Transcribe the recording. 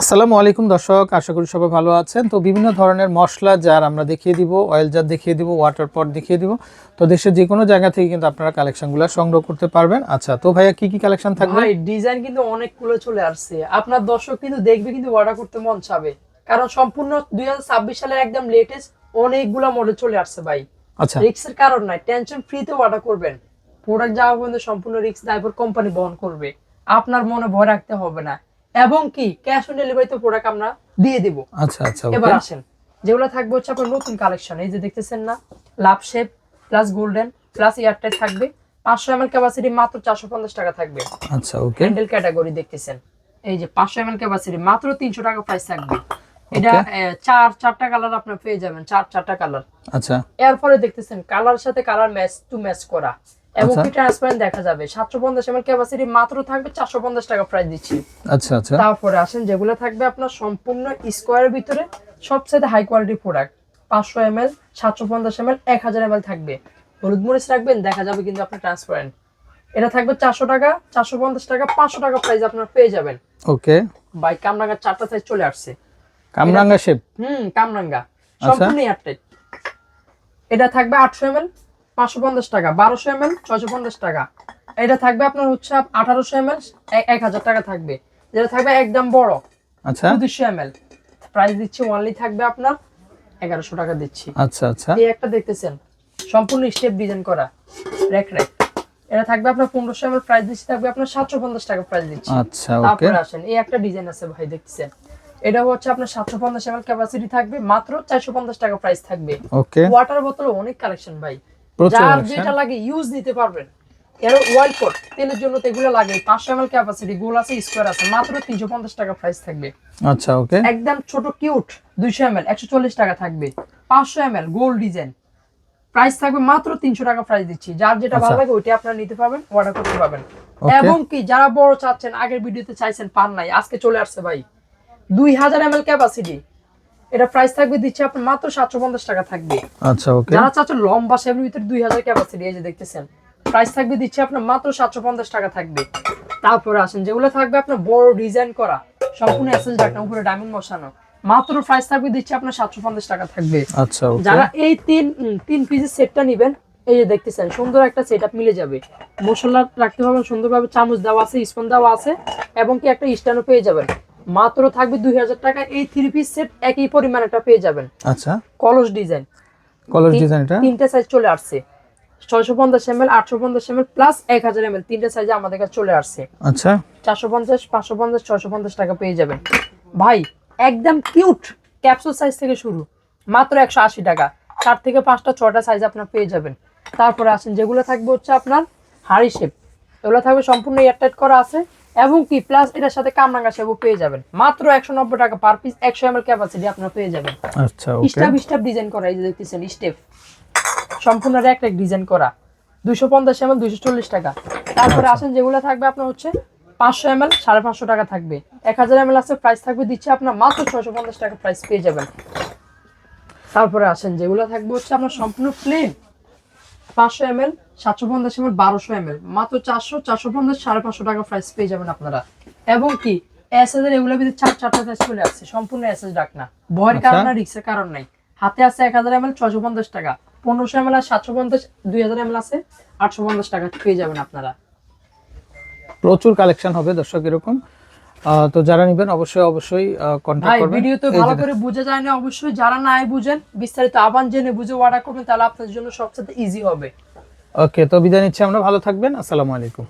আসসালামু আলাইকুম দর্শক, আশা করি সবাই ভালো আছেন। তো বিভিন্ন ধরনের মশলা জার আমরা দেখিয়ে দিব, অয়েল জার দেখিয়ে দিব, ওয়াটার পট দেখিয়ে দিব। তো দেশের যে কোনো জায়গা থেকে কিন্তু আপনারা কালেকশনগুলো সংগ্রহ করতে পারবেন। আচ্ছা, তো ভাইয়া কি কি কালেকশন থাকবে? ভাই ডিজাইন কিন্তু অনেকগুলো চলে আসছে, আপনার দর্শক কিন্তু দেখবে, কিন্তু অর্ডার করতে মন চাবে, কারণ সম্পূর্ণ 2026 সালের একদম লেটেস্ট অনেকগুলো মডেল চলে আসছে ভাই। আচ্ছা, রিস্কের কারণ নাই, টেনশন ফ্রিতে অর্ডার করবেন। প্রোডাক্ট যাওয়া পর্যন্ত সম্পূর্ণ রিস্ক দায়ভার কোম্পানি বহন করবে, আপনার মনে ভয় রাখতে হবে না। এবং কি ক্যাশ অন ডেলিভারিতে প্রোডাক্ট আমরা দিয়ে দেব। আচ্ছা আচ্ছা, এবার ওকে। আসেন, যেগুলো থাকবে হচ্ছে আপনার নতুন কালেকশন। এই যে দেখতেছেন না, love shape plus golden plus airtight থাকবে। 500 ml ক্যাপাসিটি মাত্র 450 টাকা থাকবে। আচ্ছা, ওকে। হ্যান্ডেল ক্যাটাগরি দেখতেছেন, এই যে 500 ml ক্যাপাসিটি মাত্র 300 টাকা প্রাইস থাকবে। এটা চারটা কালার আপনি পেয়ে যাবেন, চারটা কালার। আচ্ছা, এরপরে দেখতেছেন কালারের সাথে কালার ম্যাচ টু ম্যাচ করা এবং কি ট্রান্সপারেন্ট দেখা যাবে। 750 ml ক্যাপাসিটি মাত্র থাকবে 450 টাকা প্রাইস দিচ্ছি। আচ্ছা আচ্ছা, তারপরে আসেন, যেগুলো থাকবে আপনার সম্পূর্ণ স্কোয়ারের ভিতরে সবচেয়ে high quality product. 500 ml, 750 ml, 1000 ml থাকবে। হলুদ মরিচ রাখবেন, দেখা যাবে কিন্তু আপনার ট্রান্সপারেন্ট। এটা থাকবে 400 টাকা, 450 টাকা, 500 টাকা প্রাইস আপনার পেয়ে যাবেন। ওকে। ভাই কামরাঙ্গা চারটা সাইজ চলে আসছে। কামরাঙ্গা শেপ। কামরাঙ্গা সম্পূর্ণ এয়ারটাইট। এটা থাকবে 800 ml, 550 টাকা, 1200 ml, 650 টাকা। এটা থাকবে আপনার হচ্ছে 1800 ml, 1000 টাকা থাকবে। যেটা থাকবে একদম বড়, আচ্ছা 200 ml, প্রাইস দিচ্ছি অনলি থাকবে আপনার 1100 টাকা দিচ্ছি। আচ্ছা আচ্ছা, এই একটা দেখতেছেন সম্পূর্ণ স্টেপ ডিজাইন করা র‍্যাক। এটা থাকবে আপনার 1500 ml, প্রাইস দিচ্ছি থাকবে আপনার 750 টাকা প্রাইস দিচ্ছি। আচ্ছা, ওকে। তারপরে আসেন, এই একটা ডিজাইন আছে ভাই, দেখতেছেন। এটা হচ্ছে আপনার 750 ml ক্যাপাসিটি থাকবে, মাত্র 450 টাকা প্রাইস থাকবে। ওকে, ওয়াটার বোতল অনেক কালেকশন ভাই, প্রচুর যার কালেকশন। যেটা লাগে ইউজ নিতে পারবেন। এর ওয়াইল্ড পট তেলের জন্য তো এগুলো লাগে। 500 ml ক্যাপাসিটি, গোল আছে, স্কয়ার আছে, মাত্র 350 টাকা প্রাইস থাকবে। আচ্ছা, ওকে। একদম ছোট কিউট 200 ml 140 টাকা থাকবে। 500 ml গোল ডিজাইন প্রাইস থাকবে মাত্র 300 টাকা প্রাইস দিচ্ছি। যার যেটা ভালো লাগে ওইটা আপনারা নিতে পারবেন, অর্ডার করতে পারবেন। এবং কি যারা বড় চাচ্ছেন, আগের ভিডিওতে চাইছেন পান নাই, আজকে চলে আসছে ভাই 2000 ml ক্যাপাসিটি। এটা প্রাইস থাকবে দিচ্ছি আপনার মাত্র 750 টাকা থাকবে। আচ্ছা, ওকে। যারা চাচ্ছেন লম্বা শেপের ভিতরে 2000 ক্যাপাসিটি, এই যে দেখতেছেন, প্রাইস থাকবে দিচ্ছি আপনার মাত্র 750 টাকা থাকবে। তারপরে আসেন, যেগুলো থাকবে আপনার বড় ডিজাইন করা, সম্পূর্ণ এসএস ডাকনা, উপরে ডায়মন্ড বসানো, মাত্র প্রাইস থাকবে দিচ্ছি আপনার 750 টাকা থাকবে। আচ্ছা, ওকে। যারা এই তিন পিসের সেটটা নেবেন, এই যে দেখতেছেন সুন্দর একটা সেটআপ মিলে যাবে। মশলা রাখতে পারবেন সুন্দরভাবে, চামচ দেওয়া আছে, স্পুন দেওয়া আছে, এবং কি একটা স্ট্যান্ডও পেয়ে যাবেন। মাত্র থাকবে 2000 টাকা। এই 3 পিস সেট একই পরিমাণ একটা পেয়ে যাবেন। আচ্ছা, কলস ডিজাইন, কলর ডিজাইন। এটা তিনটা সাইজ চলে আসছে, 650 ml, 850 ml প্লাস 1000 ml, তিনটা সাইজে আমাদের কাছে চলে আসছে। আচ্ছা, 450, 550, 650 টাকা পেয়ে যাবেন ভাই। একদম কিউট ক্যাপসুল সাইজ থেকে শুরু, মাত্র 180 টাকা। 4 থেকে 5টা 6টা সাইজ আপনার পেয়ে যাবেন। তারপরে আসেন, যেগুলো থাকবে হচ্ছে আপনার হাড়ি শেপ, এগুলো থাকবে সম্পূর্ণ এয়ারটাইট করা আছে, এবং কি প্লাস এটার সাথে কামরাঙ্গা শেপও পেয়ে যাবেন। মাত্র 190 টাকা পার পিস, 100 ml ক্যাপাসিটি আপনারা পেয়ে যাবেন। আচ্ছা, ওকে। স্টেপ ডিজাইন করা, এই যে দেখতেছেন স্টেপ, সম্পূর্ণ র‍্যাক ডিজাইন করা, 250 ml, 240 টাকা। তারপরে আসেন, যেগুলো থাকবে আপনার হচ্ছে 500 ml, 550 টাকা থাকবে। 1000 ml আছে, প্রাইস থাকবে দিচ্ছি আপনার মাত্র 650 টাকা প্রাইস পেয়ে যাবেন। তারপরে আসেন, যেগুলো থাকবে হচ্ছে আপনার সম্পূর্ণ প্লেন, 500 ml, 750 ml, 1200 ml, মাত্র 400, 450, 550 টাকা প্রাইস পেয়ে যাবেন আপনারা। এবং কি এসএস এর এগুলো ভিতরে চারটা সাইজ চলে আসছে, সম্পূর্ণ এসএস ডাকনা, ভয়ের কারণ না, রিস্কের কারণ নাই। হাতে আছে 1000 ml, 650 টাকা, 1500 ml, 750, 2000 ml আছে, 850 টাকা পেয়ে যাবেন আপনারা। প্রচুর কালেকশন হবে দর্শক এরকম। তো যারা নেবেন অবশ্যই কন্টাক্ট ভাই করবেন। ভিডিও তো ভালো করে বোঝা যায় না, অবশ্যই যারা নাই বুঝেন বিস্তারিত আবার জেনে বুঝে অর্ডার করবেন, তাহলে আপনাদের জন্য সবচেয়ে ইজি হবে। ওকে, তো বিদায় নিচ্ছি আমরা, ভালো থাকবেন। আসসালামু আলাইকুম।